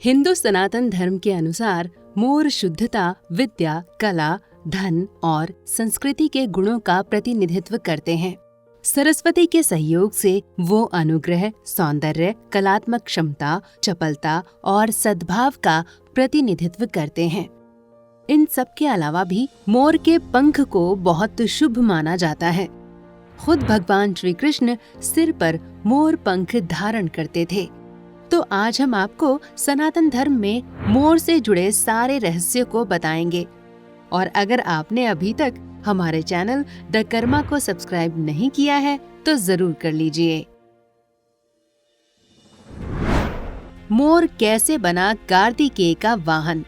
हिंदू सनातन धर्म के अनुसार मोर शुद्धता, विद्या, कला, धन और संस्कृति के गुणों का प्रतिनिधित्व करते हैं। सरस्वती के सहयोग से वो अनुग्रह, सौंदर्य, कलात्मक क्षमता, चपलता और सद्भाव का प्रतिनिधित्व करते हैं। इन सब के अलावा भी मोर के पंख को बहुत शुभ माना जाता है। खुद भगवान श्री कृष्ण सिर पर मोर पंख धारण करते थे। तो आज हम आपको सनातन धर्म में मोर से जुड़े सारे रहस्य को बताएंगे। और अगर आपने अभी तक हमारे चैनल द कर्मा को सब्सक्राइब नहीं किया है तो जरूर कर लीजिए। मोर कैसे बना कार्तिकेय का वाहन?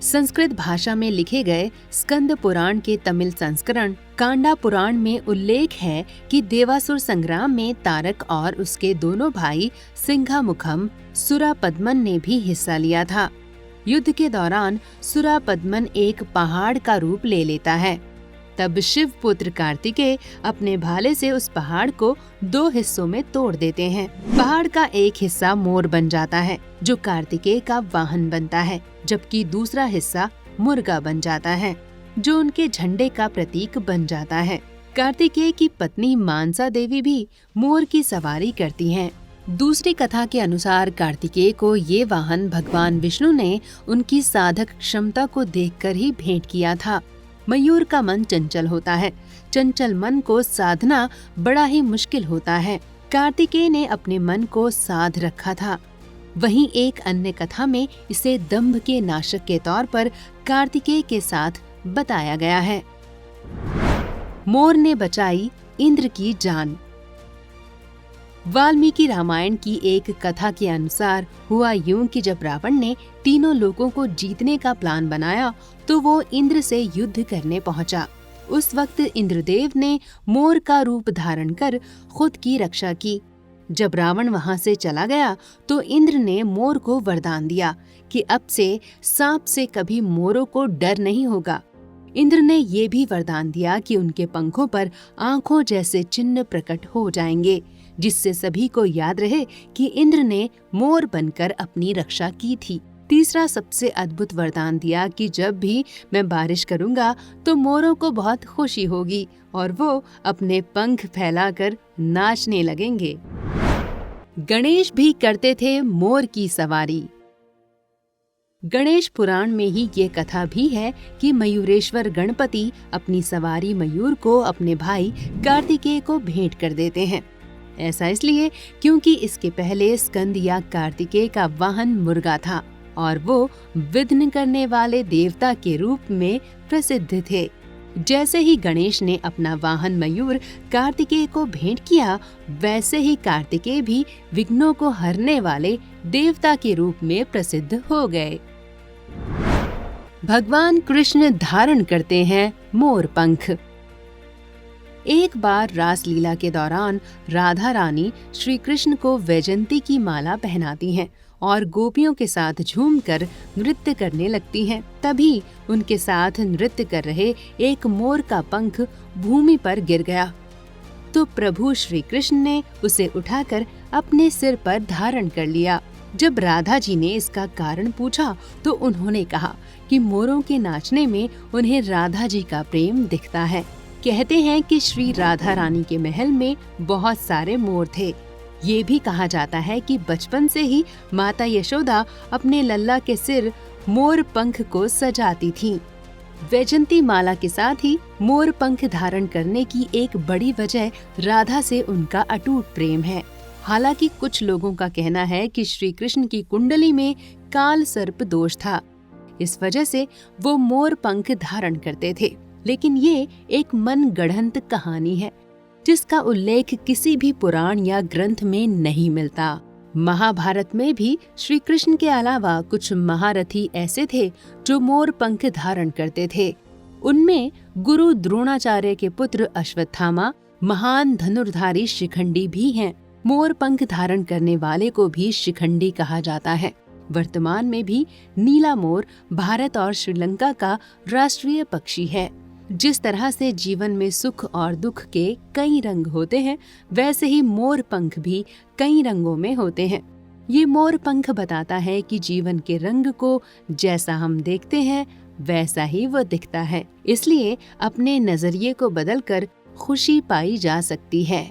संस्कृत भाषा में लिखे गए स्कंद पुराण के तमिल संस्करण कांडा पुराण में उल्लेख है कि देवासुर संग्राम में तारक और उसके दोनों भाई सिंघामुखम सुरापद्मन ने भी हिस्सा लिया था। युद्ध के दौरान सुरापद्मन एक पहाड़ का रूप ले लेता है। तब शिव पुत्र कार्तिकेय अपने भाले से उस पहाड़ को 2 हिस्सों में तोड़ देते हैं। पहाड़ का एक हिस्सा मोर बन जाता है जो कार्तिकेय का वाहन बनता है, जबकि दूसरा हिस्सा मुर्गा बन जाता है जो उनके झंडे का प्रतीक बन जाता है। कार्तिकेय की पत्नी मानसा देवी भी मोर की सवारी करती हैं। दूसरी कथा के अनुसार कार्तिकेय को ये वाहन भगवान विष्णु ने उनकी साधक क्षमता को देखकर ही भेंट किया था। मयूर का मन चंचल होता है। चंचल मन को साधना बड़ा ही मुश्किल होता है। कार्तिकेय ने अपने मन को साध रखा था। वहीं एक अन्य कथा में इसे दंभ के नाशक के तौर पर कार्तिकेय के साथ बताया गया है। मोर ने बचाई इंद्र की जान। वाल्मीकि रामायण की एक कथा के अनुसार हुआ यूं कि जब रावण ने तीनों लोगों को जीतने का प्लान बनाया तो वो इंद्र से युद्ध करने पहुंचा। उस वक्त इंद्रदेव ने मोर का रूप धारण कर खुद की रक्षा की। जब रावण वहां से चला गया तो इंद्र ने मोर को वरदान दिया कि अब से सांप से कभी मोरों को डर नहीं होगा। इंद्र ने ये भी वरदान दिया कि उनके पंखों पर आंखों जैसे चिन्ह प्रकट हो जाएंगे, जिससे सभी को याद रहे कि इंद्र ने मोर बनकर अपनी रक्षा की थी। तीसरा सबसे अद्भुत वरदान दिया कि जब भी मैं बारिश करूंगा तो मोरों को बहुत खुशी होगी और वो अपने पंख फैलाकर नाचने लगेंगे। गणेश भी करते थे मोर की सवारी। गणेश पुराण में ही ये कथा भी है कि मयूरेश्वर गणपति अपनी सवारी मयूर को अपने भाई कार्तिकेय को भेंट कर देते हैं। ऐसा इसलिए क्योंकि इसके पहले स्कंद या कार्तिकेय का वाहन मुर्गा था और वो विघ्न करने वाले देवता के रूप में प्रसिद्ध थे। जैसे ही गणेश ने अपना वाहन मयूर कार्तिकेय को भेंट किया, वैसे ही कार्तिकेय भी विघ्नों को हरने वाले देवता के रूप में प्रसिद्ध हो गए। भगवान कृष्ण धारण करते हैं मोर पंख। एक बार रास लीला के दौरान राधा रानी श्री कृष्ण को वैजंती की माला पहनाती हैं और गोपियों के साथ झूमकर नृत्य करने लगती हैं। तभी उनके साथ नृत्य कर रहे एक मोर का पंख भूमि पर गिर गया तो प्रभु श्री कृष्ण ने उसे उठाकर अपने सिर पर धारण कर लिया। जब राधा जी ने इसका कारण पूछा तो उन्होंने कहा कि मोरों के नाचने में उन्हें राधा जी का प्रेम दिखता है। कहते हैं कि श्री राधा रानी के महल में बहुत सारे मोर थे। ये भी कहा जाता है कि बचपन से ही माता यशोदा अपने लल्ला के सिर मोर पंख को सजाती थीं। वैजंती माला के साथ ही मोर पंख धारण करने की एक बड़ी वजह राधा से उनका अटूट प्रेम है। हालांकि कुछ लोगों का कहना है कि श्री कृष्ण की कुंडली में काल सर्प दोष था, इस वजह से वो मोर पंख धारण करते थे। लेकिन ये एक मन गढ़ंत कहानी है जिसका उल्लेख किसी भी पुराण या ग्रंथ में नहीं मिलता। महाभारत में भी श्री कृष्ण के अलावा कुछ महारथी ऐसे थे जो मोर पंख धारण करते थे। उनमें गुरु द्रोणाचार्य के पुत्र अश्वत्थामा, महान धनुर्धारी शिखंडी भी हैं। मोर पंख धारण करने वाले को भी शिखंडी कहा जाता है। वर्तमान में भी नीला मोर भारत और श्रीलंका का राष्ट्रीय पक्षी है। जिस तरह से जीवन में सुख और दुख के कई रंग होते हैं, वैसे ही मोर पंख भी कई रंगों में होते हैं। ये मोर पंख बताता है कि जीवन के रंग को जैसा हम देखते हैं वैसा ही वो दिखता है, इसलिए अपने नजरिए को बदलकर खुशी पाई जा सकती है।